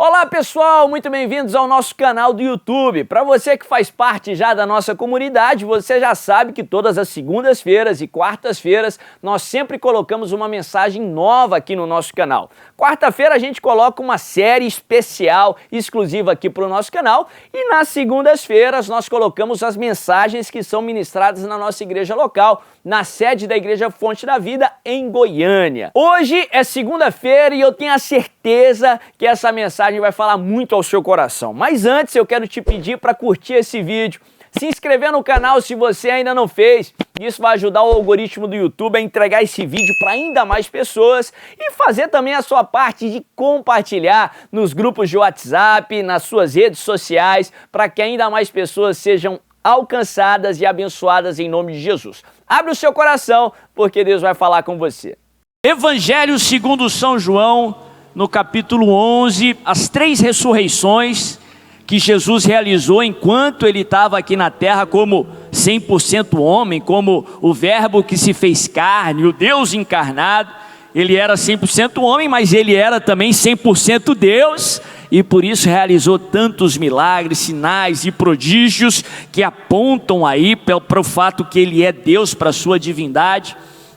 Olá pessoal, muito bem-vindos ao nosso canal do YouTube. Para você que faz parte já da nossa comunidade, você já sabe que todas as segundas-feiras e quartas-feiras nós sempre colocamos uma mensagem nova aqui no nosso canal. Quarta-feira a gente coloca uma série especial, exclusiva aqui para o nosso canal, e nas segundas-feiras nós colocamos as mensagens que são ministradas na nossa igreja local, na sede da Igreja Fonte da Vida, em Goiânia. Hoje é segunda-feira e eu tenho a certeza que essa mensagem vai falar muito ao seu coração. Mas antes eu quero te pedir para curtir esse vídeo, se inscrever no canal se você ainda não fez. Isso vai ajudar o algoritmo do YouTube a entregar esse vídeo para ainda mais pessoas e fazer também a sua parte de compartilhar nos grupos de WhatsApp, nas suas redes sociais, para que ainda mais pessoas sejam alcançadas e abençoadas em nome de Jesus. Abre o seu coração, porque Deus vai falar com você. Evangelho segundo São João, no capítulo 11, as 3 ressurreições que Jesus realizou enquanto ele estava aqui na terra como 100% homem, como o verbo que se fez carne, o Deus encarnado. Ele era 100% homem, mas ele era também 100% Deus, e por isso realizou tantos milagres, sinais e prodígios que apontam aí para o fato que ele é Deus, para a sua divindade.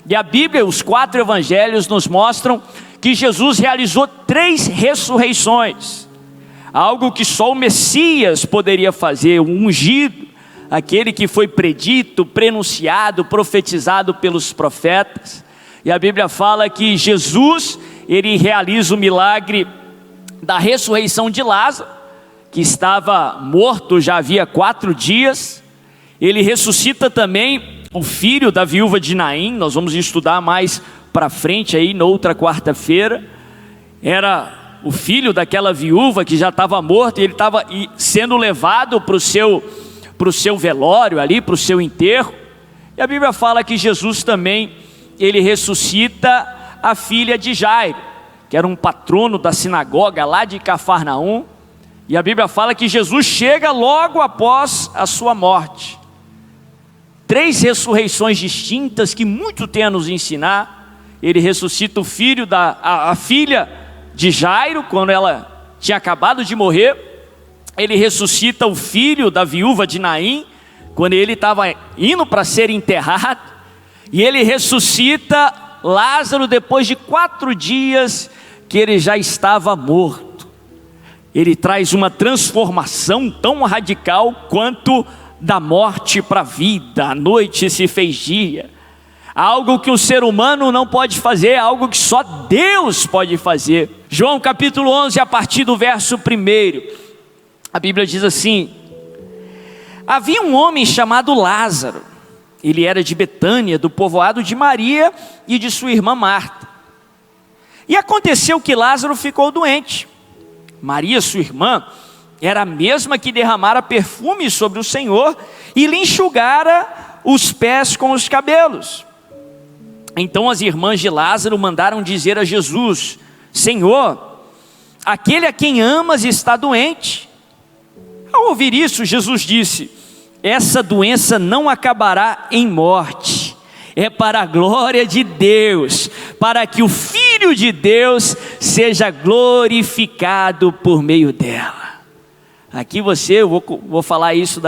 E a Bíblia, os 4 evangelhos nos mostram que Jesus realizou 3 ressurreições, algo que só o Messias poderia fazer, o ungido, aquele que foi predito, prenunciado, profetizado pelos profetas. E a Bíblia fala que Jesus, ele realiza o milagre da ressurreição de Lázaro, que estava morto já havia 4 dias. Ele ressuscita também o filho da viúva de Naim. Nós vamos estudar mais para frente aí, noutra quarta-feira. Era o filho daquela viúva que já estava morto, e ele estava sendo levado para o seu velório ali, para o seu enterro. E a Bíblia fala que Jesus também, ele ressuscita a filha de Jairo, que era um patrono da sinagoga lá de Cafarnaum. E a Bíblia fala que Jesus chega logo após a sua morte. 3 ressurreições distintas que muito tem a nos ensinar. Ele ressuscita o filho a filha de Jairo, quando ela tinha acabado de morrer. Ele ressuscita o filho da viúva de Naim, quando ele estava indo para ser enterrado. E ele ressuscita Lázaro depois de 4 dias que ele já estava morto. Ele traz uma transformação tão radical quanto da morte para a vida. A noite se fez dia. Algo que o ser humano não pode fazer, algo que só Deus pode fazer. João capítulo 11, a partir do verso 1, a Bíblia diz assim: havia um homem chamado Lázaro. Ele era de Betânia, do povoado de Maria e de sua irmã Marta. E aconteceu que Lázaro ficou doente. Maria, sua irmã, era a mesma que derramara perfume sobre o Senhor e lhe enxugara os pés com os cabelos. Então as irmãs de Lázaro mandaram dizer a Jesus: Senhor, aquele a quem amas está doente. Ao ouvir isso, Jesus disse: essa doença não acabará em morte, é para a glória de Deus, para que o Filho de Deus seja glorificado por meio dela. Aqui eu vou falar isso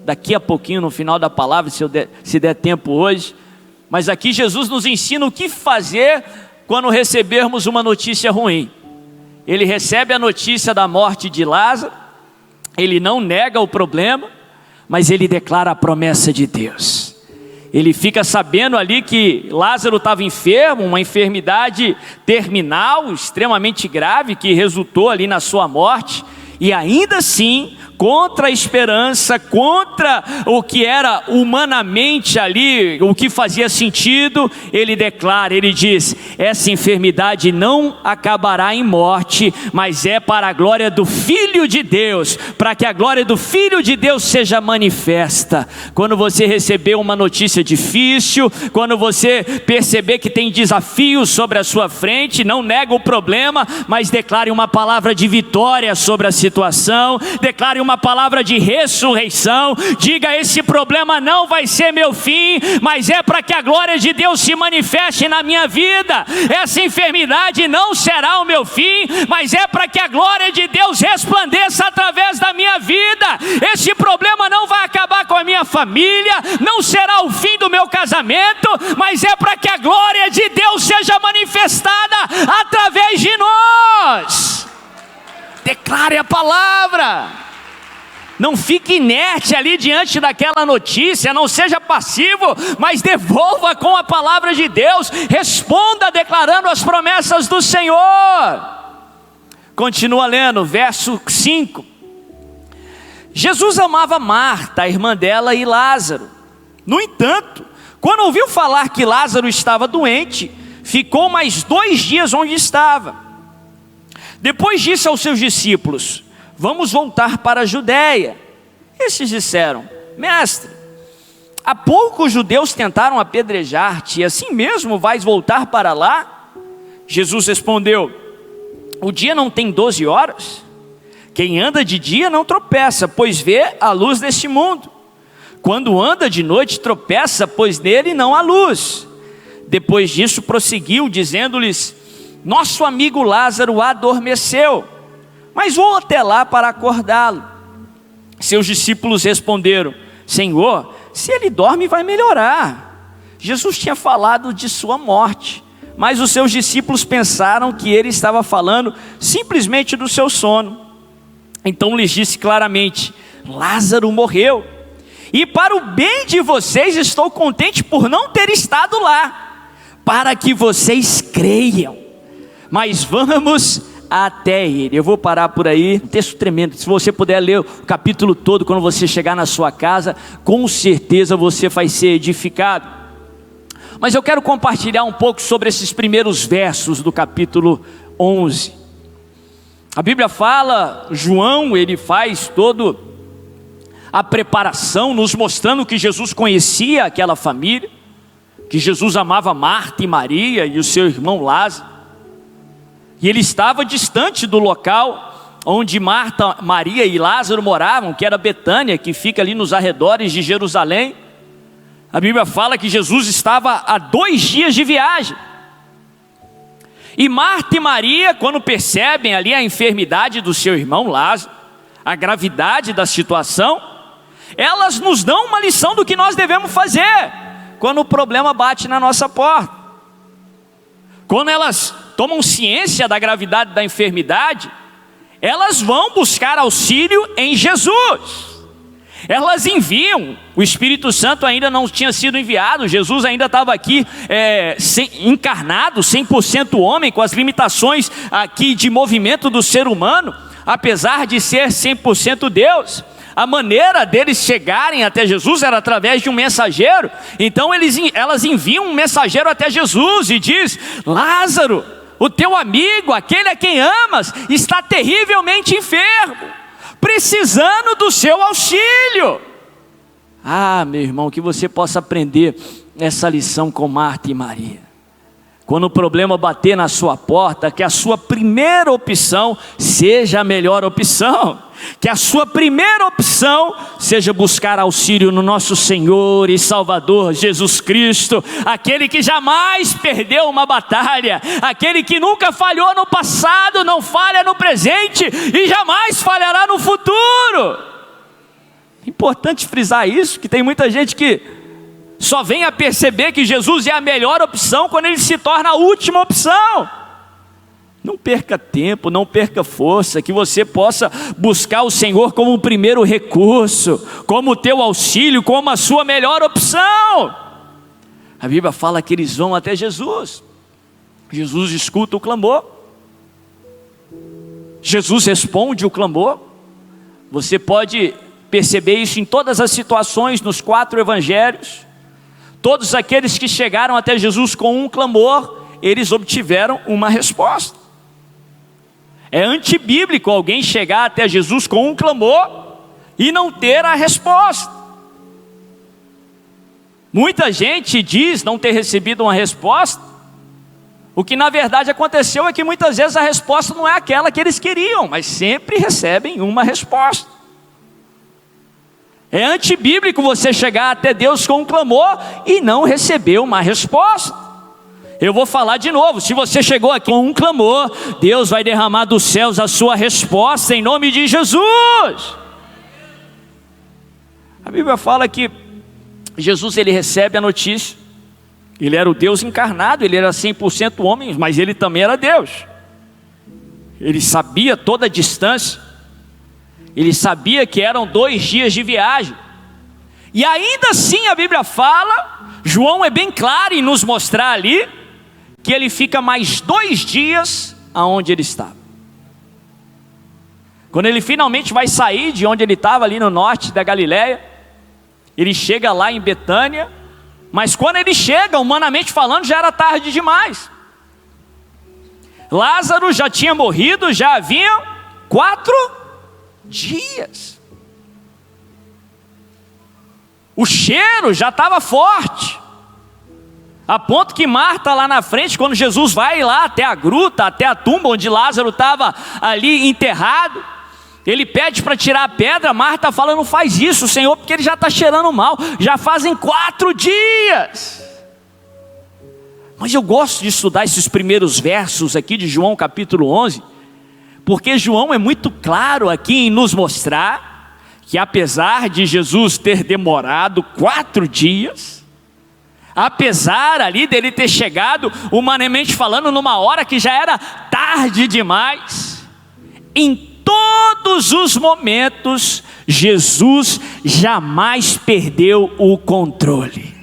daqui a pouquinho, no final da palavra, se der tempo hoje. Mas aqui Jesus nos ensina o que fazer quando recebermos uma notícia ruim. Ele recebe a notícia da morte de Lázaro, ele não nega o problema, mas ele declara a promessa de Deus. Ele fica sabendo ali que Lázaro estava enfermo, uma enfermidade terminal, extremamente grave, que resultou ali na sua morte. E ainda assim, contra a esperança, contra o que era humanamente ali, o que fazia sentido, ele declara, ele diz: essa enfermidade não acabará em morte, mas é para a glória do Filho de Deus, para que a glória do Filho de Deus seja manifesta. Quando você receber uma notícia difícil, quando você perceber que tem desafios sobre a sua frente, não nega o problema, mas declare uma palavra de vitória sobre a situação, declare uma uma palavra de ressurreição. Diga: esse problema não vai ser meu fim, mas é para que a glória de Deus se manifeste na minha vida. Essa enfermidade não será o meu fim, mas é para que a glória de Deus resplandeça através da minha vida. Esse problema não vai acabar com a minha família, não será o fim do meu casamento, mas é para que a glória de Deus seja manifestada através de nós. Declare a palavra. Não fique inerte ali diante daquela notícia, não seja passivo, mas devolva com a palavra de Deus. Responda declarando as promessas do Senhor. Continua lendo, verso 5. Jesus amava Marta, a irmã dela, e Lázaro. No entanto, quando ouviu falar que Lázaro estava doente, ficou mais 2 dias onde estava. Depois disse aos seus discípulos: vamos voltar para a Judéia. Estes disseram: mestre, há pouco os judeus tentaram apedrejar-te, e assim mesmo vais voltar para lá? Jesus respondeu: o dia não tem 12 horas? Quem anda de dia não tropeça, pois vê a luz deste mundo. Quando anda de noite tropeça, pois nele não há luz. Depois disso prosseguiu, dizendo-lhes: nosso amigo Lázaro adormeceu, mas vou até lá para acordá-lo. Seus discípulos responderam: Senhor, se ele dorme vai melhorar. Jesus tinha falado de sua morte, mas os seus discípulos pensaram que ele estava falando simplesmente do seu sono. Então lhes disse claramente: Lázaro morreu, e para o bem de vocês estou contente por não ter estado lá, para que vocês creiam. Mas vamos até ele. Eu vou parar por aí. Um texto tremendo. Se você puder ler o capítulo todo quando você chegar na sua casa, com certeza você vai ser edificado. Mas eu quero compartilhar um pouco sobre esses primeiros versos do capítulo 11. A Bíblia fala, João, ele faz toda a preparação, nos mostrando que Jesus conhecia aquela família, que Jesus amava Marta e Maria e o seu irmão Lázaro. E ele estava distante do local onde Marta, Maria e Lázaro moravam, que era Betânia, que fica ali nos arredores de Jerusalém. A Bíblia fala que Jesus estava a 2 dias de viagem. E Marta e Maria, quando percebem ali a enfermidade do seu irmão Lázaro, a gravidade da situação, elas nos dão uma lição do que nós devemos fazer quando o problema bate na nossa porta. Quando elas tomam ciência da gravidade da enfermidade, elas vão buscar auxílio em Jesus. Elas enviam, o Espírito Santo ainda não tinha sido enviado, Jesus ainda estava aqui encarnado, 100% homem, com as limitações aqui de movimento do ser humano, apesar de ser 100% Deus. A maneira deles chegarem até Jesus era através de um mensageiro. Então elas enviam um mensageiro até Jesus e diz: Lázaro, o teu amigo, aquele a quem amas, está terrivelmente enfermo, precisando do seu auxílio. Ah, meu irmão, que você possa aprender essa lição com Marta e Maria. Quando o problema bater na sua porta, que a sua primeira opção seja a melhor opção. Que a sua primeira opção seja buscar auxílio no nosso Senhor e Salvador Jesus Cristo, aquele que jamais perdeu uma batalha, aquele que nunca falhou no passado, não falha no presente e jamais falhará no futuro. Importante frisar isso, que tem muita gente que só vem a perceber que Jesus é a melhor opção quando ele se torna a última opção. Não perca tempo, não perca força, que você possa buscar o Senhor como o primeiro recurso, como o teu auxílio, como a sua melhor opção. A Bíblia fala que eles vão até Jesus. Jesus escuta o clamor. Jesus responde o clamor. Você pode perceber isso em todas as situações, nos 4 evangelhos. Todos aqueles que chegaram até Jesus com um clamor, eles obtiveram uma resposta. É antibíblico alguém chegar até Jesus com um clamor e não ter a resposta. Muita gente diz não ter recebido uma resposta. O que na verdade aconteceu é que muitas vezes a resposta não é aquela que eles queriam, mas sempre recebem uma resposta. É antibíblico você chegar até Deus com um clamor e não receber uma resposta. Eu vou falar de novo, se você chegou aqui com um clamor, Deus vai derramar dos céus a sua resposta em nome de Jesus. A Bíblia fala que Jesus, ele recebe a notícia. Ele era o Deus encarnado, ele era 100% homem, mas ele também era Deus. Ele sabia toda a distância. Ele sabia que eram 2 dias de viagem. E ainda assim a Bíblia fala, João é bem claro em nos mostrar ali, que ele fica mais 2 dias aonde ele estava. Quando ele finalmente vai sair de onde ele estava, ali no norte da Galileia, ele chega lá em Betânia, mas quando ele chega, humanamente falando, já era tarde demais. Lázaro já tinha morrido, já haviam 4 dias. O cheiro já estava forte, a ponto que Marta lá na frente, quando Jesus vai lá até a gruta, até a tumba onde Lázaro estava ali enterrado, ele pede para tirar a pedra. Marta fala: não faz isso, Senhor, porque ele já está cheirando mal, já fazem 4 dias. Mas eu gosto de estudar esses primeiros versos aqui de João capítulo 11, porque João é muito claro aqui em nos mostrar que apesar de Jesus ter demorado 4 dias, apesar ali dele ter chegado, humanamente falando, numa hora que já era tarde demais, em todos os momentos, Jesus jamais perdeu o controle.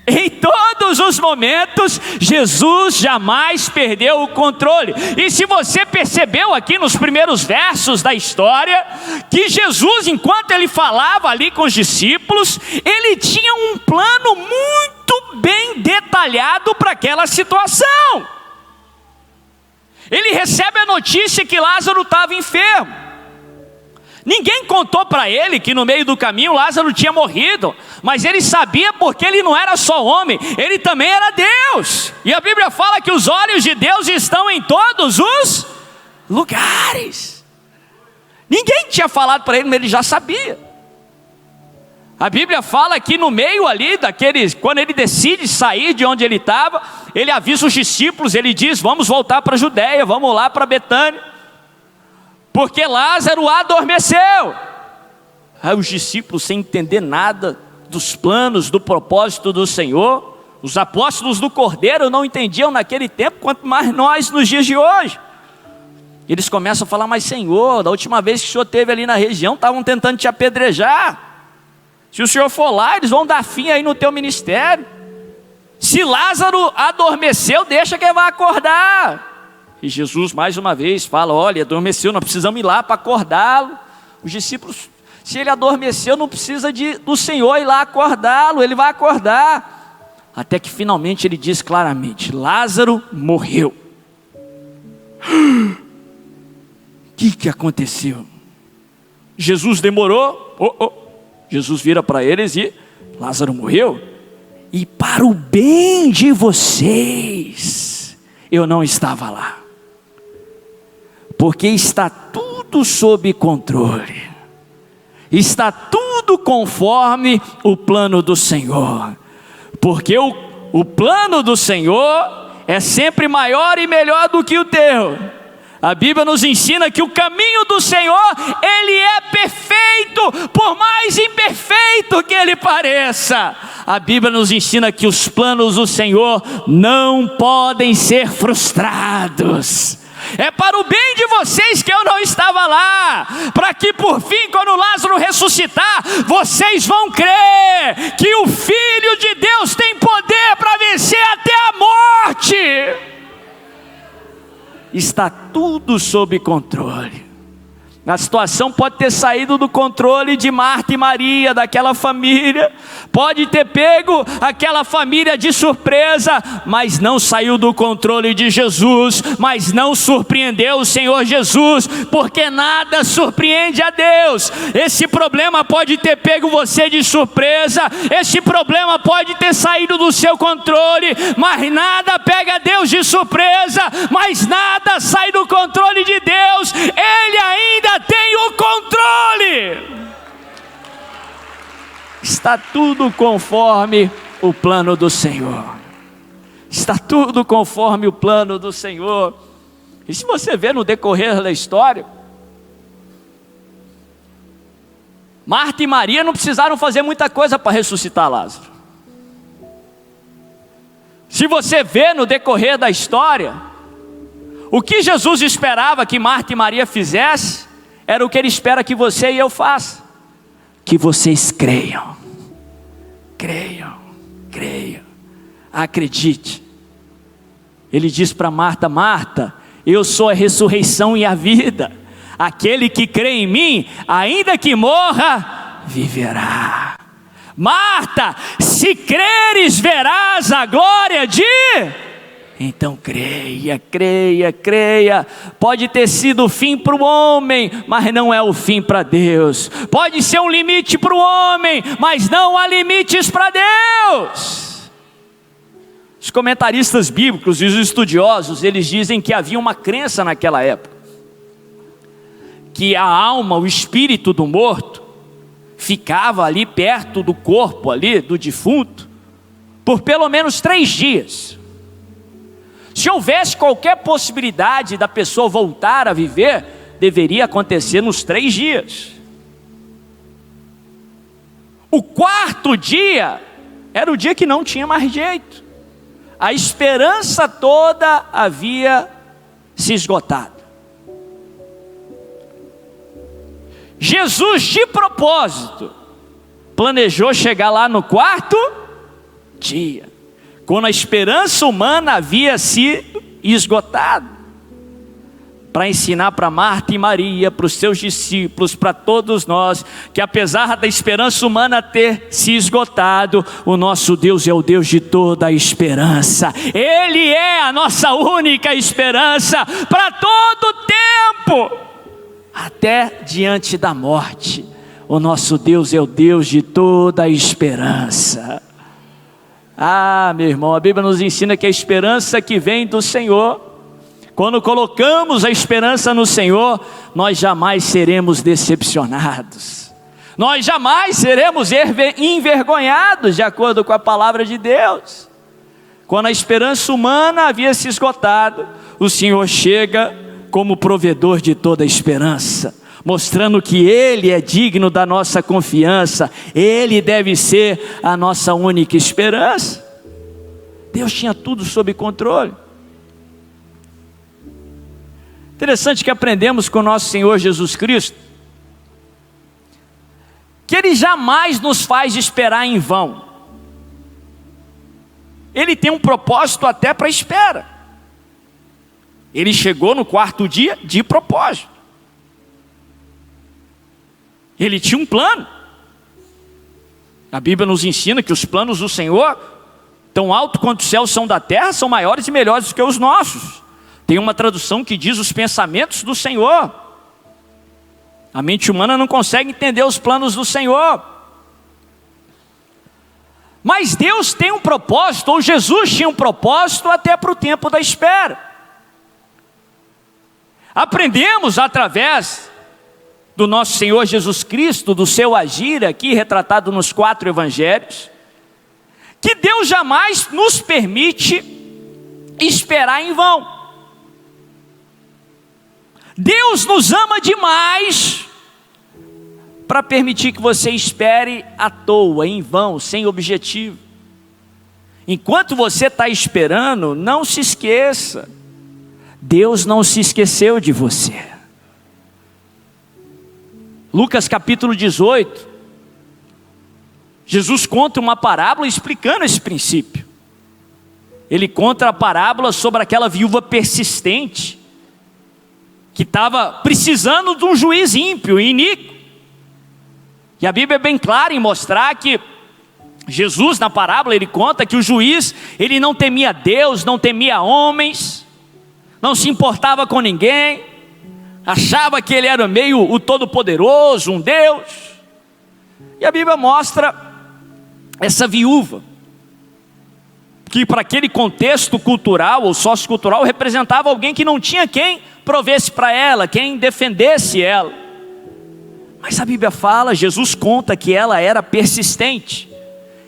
Em todos os momentos, Jesus jamais perdeu o controle. E se você percebeu aqui nos primeiros versos da história, que Jesus, enquanto ele falava ali com os discípulos, ele tinha um plano muito bem detalhado para aquela situação. Ele recebe a notícia que Lázaro estava enfermo. Ninguém contou para ele que no meio do caminho Lázaro tinha morrido, mas ele sabia, porque ele não era só homem, ele também era Deus. E a Bíblia fala que os olhos de Deus estão em todos os lugares. Ninguém tinha falado para ele, mas ele já sabia. A Bíblia fala que no meio ali daqueles, quando ele decide sair de onde ele estava, ele avisa os discípulos, ele diz: vamos voltar para a Judéia, vamos lá para Betânia, porque Lázaro adormeceu. Aí os discípulos, sem entender nada dos planos, do propósito do Senhor, os apóstolos do Cordeiro não entendiam naquele tempo, quanto mais nós nos dias de hoje. Eles começam a falar: mas Senhor, da última vez que o Senhor esteve ali na região, estavam tentando te apedrejar. Se o Senhor for lá, eles vão dar fim aí no teu ministério. Se Lázaro adormeceu, deixa que ele vai acordar. E Jesus mais uma vez fala: olha, adormeceu, nós precisamos ir lá para acordá-lo. Os discípulos: se ele adormeceu, não precisa do Senhor ir lá acordá-lo, ele vai acordar. Até que finalmente ele diz claramente: Lázaro morreu. O que aconteceu? Jesus demorou. Jesus vira para eles e: Lázaro morreu, e para o bem de vocês, eu não estava lá, porque está tudo sob controle, está tudo conforme o plano do Senhor, porque o plano do Senhor é sempre maior e melhor do que o teu. A Bíblia nos ensina que o caminho do Senhor, ele é perfeito, por mais imperfeito que ele pareça. A Bíblia nos ensina que os planos do Senhor não podem ser frustrados. É para o bem de vocês que eu não estava lá, para que por fim, quando Lázaro ressuscitar, vocês vão crer que o Filho de Deus tem poder para vencer até a morte. Está tudo sob controle. A situação pode ter saído do controle de Marta e Maria, daquela família, pode ter pego aquela família de surpresa, mas não saiu do controle de Jesus, mas não surpreendeu o Senhor Jesus, porque nada surpreende a Deus. Esse problema pode ter pego você de surpresa, esse problema pode ter saído do seu controle, mas nada pega Deus de surpresa, mas nada sai do controle de Deus. Ele ainda tem o controle. está tudo conforme o plano do Senhor. Está tudo conforme o plano do Senhor. E se você ver no decorrer da história, Marta e Maria não precisaram fazer muita coisa para ressuscitar Lázaro. Se você vê no decorrer da história, o que Jesus esperava que Marta e Maria fizessem, era o que Ele espera que você e eu façam. Que vocês creiam, acredite. Ele diz para Marta: Marta, eu sou a ressurreição e a vida. Aquele que crê em mim, ainda que morra, viverá. Marta, se creres, verás a glória de... Então creia. Pode ter sido o fim para o homem, mas não é o fim para Deus. Pode ser um limite para o homem, mas não há limites para Deus. Os comentaristas bíblicos e os estudiosos, eles dizem que havia uma crença naquela época, que a alma, o espírito do morto, ficava ali perto do corpo ali do defunto por pelo menos 3 dias. Se houvesse qualquer possibilidade da pessoa voltar a viver, deveria acontecer nos 3 dias. O 4º dia era o dia que não tinha mais jeito. A esperança toda havia se esgotado. Jesus, de propósito, planejou chegar lá no 4º dia, quando a esperança humana havia sido esgotada, para ensinar para Marta e Maria, para os seus discípulos, para todos nós, que apesar da esperança humana ter se esgotado, o nosso Deus é o Deus de toda a esperança. Ele é a nossa única esperança para todo o tempo, até diante da morte. O nosso Deus é o Deus de toda a esperança. Meu irmão, a Bíblia nos ensina que a esperança que vem do Senhor, quando colocamos a esperança no Senhor, nós jamais seremos decepcionados, nós jamais seremos envergonhados, de acordo com a palavra de Deus. Quando a esperança humana havia se esgotado, o Senhor chega como provedor de toda a esperança, mostrando que Ele é digno da nossa confiança, Ele deve ser a nossa única esperança. Deus tinha tudo sob controle. Interessante que aprendemos com o nosso Senhor Jesus Cristo, que Ele jamais nos faz esperar em vão. Ele tem um propósito até para a espera. Ele chegou no 4º dia de propósito. Ele tinha um plano. A Bíblia nos ensina que os planos do Senhor, tão alto quanto os céus são da terra, são maiores e melhores do que os nossos. Tem uma tradução que diz os pensamentos do Senhor. A mente humana não consegue entender os planos do Senhor. Mas Deus tem um propósito, ou Jesus tinha um propósito até para o tempo da espera. Aprendemos através do nosso Senhor Jesus Cristo, do seu agir aqui, retratado nos 4 evangelhos, que Deus jamais nos permite esperar em vão. Deus nos ama demais para permitir que você espere à toa, em vão, sem objetivo. Enquanto você está esperando, não se esqueça, Deus não se esqueceu de você. Lucas capítulo 18, Jesus conta uma parábola explicando esse princípio. Ele conta a parábola sobre aquela viúva persistente, que estava precisando de um juiz ímpio e iníquo. E a Bíblia é bem clara em mostrar que Jesus, na parábola, ele conta que o juiz, ele não temia Deus, não temia homens, não se importava com ninguém, achava que ele era meio o todo-poderoso, um Deus. E a Bíblia mostra essa viúva, que para aquele contexto cultural ou sociocultural representava alguém que não tinha quem provesse para ela, quem defendesse ela. Mas a Bíblia fala, Jesus conta que ela era persistente.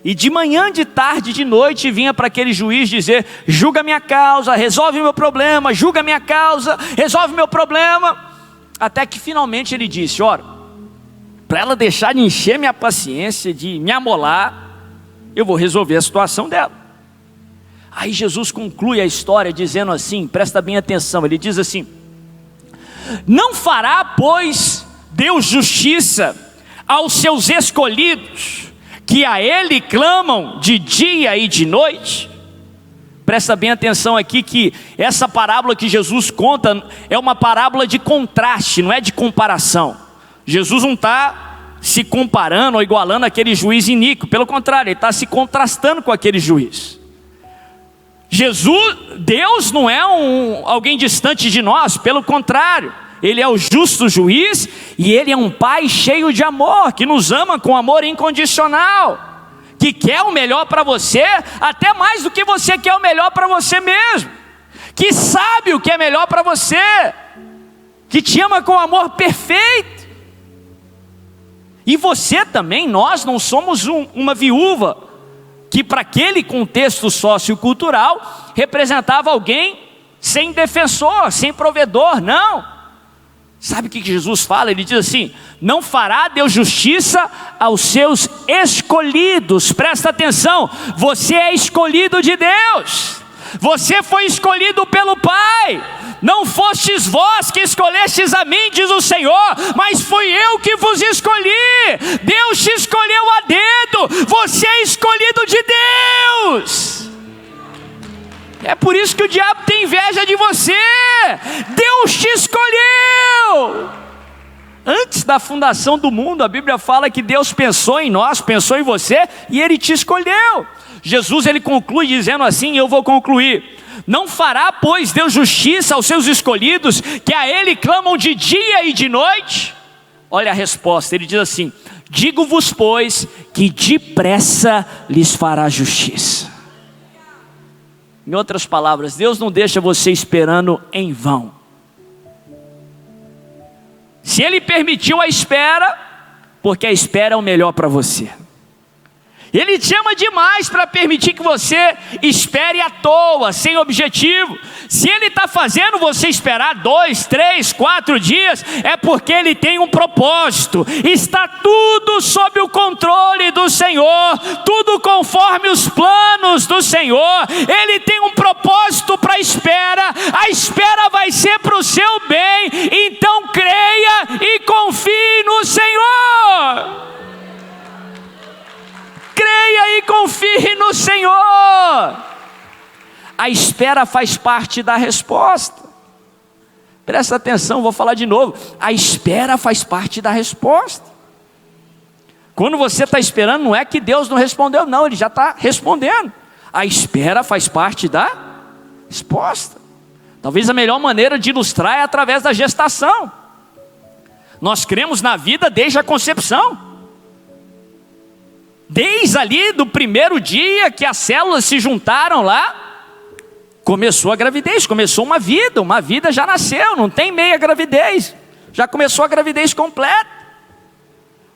E de manhã, de tarde, de noite, vinha para aquele juiz dizer: julga minha causa, resolve meu problema, julga minha causa, resolve meu problema. Até que finalmente ele disse: ora, para ela deixar de encher minha paciência, de me amolar, eu vou resolver a situação dela. Aí Jesus conclui a história dizendo assim, presta bem atenção, ele diz assim: não fará, pois, Deus justiça aos seus escolhidos, que a Ele clamam de dia e de noite? Presta bem atenção aqui que essa parábola que Jesus conta é uma parábola de contraste, não é de comparação. Jesus não está se comparando ou igualando aquele juiz iníquo, pelo contrário, ele está se contrastando com aquele juiz. Deus não é alguém distante de nós, pelo contrário, Ele é o justo juiz e Ele é um Pai cheio de amor, que nos ama com amor incondicional, que quer o melhor para você, até mais do que você quer o melhor para você mesmo, que sabe o que é melhor para você, que te ama com amor perfeito. E você também, nós não somos uma viúva, que para aquele contexto sociocultural, representava alguém sem defensor, sem provedor, não. Sabe o que Jesus fala? Ele diz assim: não fará Deus justiça aos seus escolhidos. Presta atenção, você é escolhido de Deus, você foi escolhido pelo Pai. Não fostes vós que escolhestes a mim, diz o Senhor, mas fui eu que vos escolhi. Deus te escolheu a dedo, você é escolhido de Deus. É por isso que o diabo tem inveja de você. Deus te escolheu. Antes da fundação do mundo, a Bíblia fala que Deus pensou em nós, pensou em você, e Ele te escolheu. Jesus, ele conclui dizendo assim, e eu vou concluir: não fará, pois, Deus justiça aos seus escolhidos, que a Ele clamam de dia e de noite? Olha a resposta, ele diz assim: digo-vos, pois, que depressa lhes fará justiça. Em outras palavras, Deus não deixa você esperando em vão. Se Ele permitiu a espera, porque a espera é o melhor para você. Ele te ama demais para permitir que você espere à toa, sem objetivo. Se Ele está fazendo você esperar 2, 3, 4 dias, é porque Ele tem um propósito. Está tudo sob o controle do Senhor, tudo conforme os planos do Senhor. Ele tem um propósito para a espera vai ser para o seu bem. Então creia e confie no Senhor. Creia e confie no Senhor. A espera faz parte da resposta. Presta atenção, vou falar de novo. A espera faz parte da resposta. Quando você está esperando, não é que Deus não respondeu, não, Ele já está respondendo. A espera faz parte da resposta. Talvez a melhor maneira de ilustrar é através da gestação. Nós cremos na vida desde a concepção. Desde ali do primeiro dia que as células se juntaram lá, começou a gravidez, começou uma vida já nasceu, não tem meia gravidez, já começou a gravidez completa.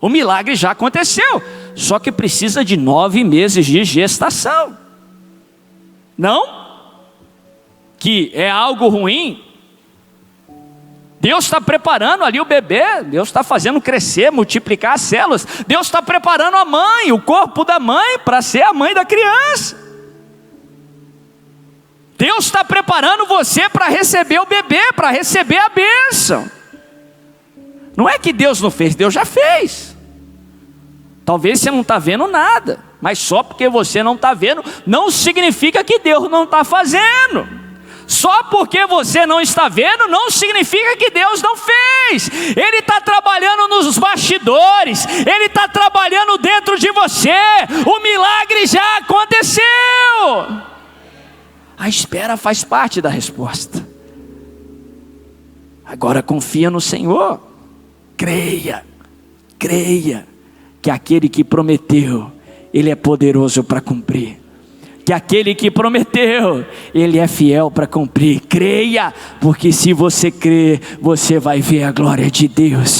O milagre já aconteceu, só que precisa de 9 meses de gestação. Não que é algo ruim. Deus está preparando ali o bebê, Deus está fazendo crescer, multiplicar as células. Deus está preparando a mãe, o corpo da mãe, para ser a mãe da criança. Deus está preparando você para receber o bebê, para receber a bênção. Não é que Deus não fez, Deus já fez. Talvez você não está vendo nada, mas só porque você não está vendo, não significa que Deus não está fazendo. Só porque você não está vendo, não significa que Deus não fez. Ele está trabalhando nos bastidores, Ele está trabalhando dentro de você. O milagre já aconteceu. A espera faz parte da resposta. Agora confia no Senhor. Creia que aquele que prometeu, Ele é poderoso para cumprir. Que aquele que prometeu, Ele é fiel para cumprir. Creia, porque se você crer, você vai ver a glória de Deus.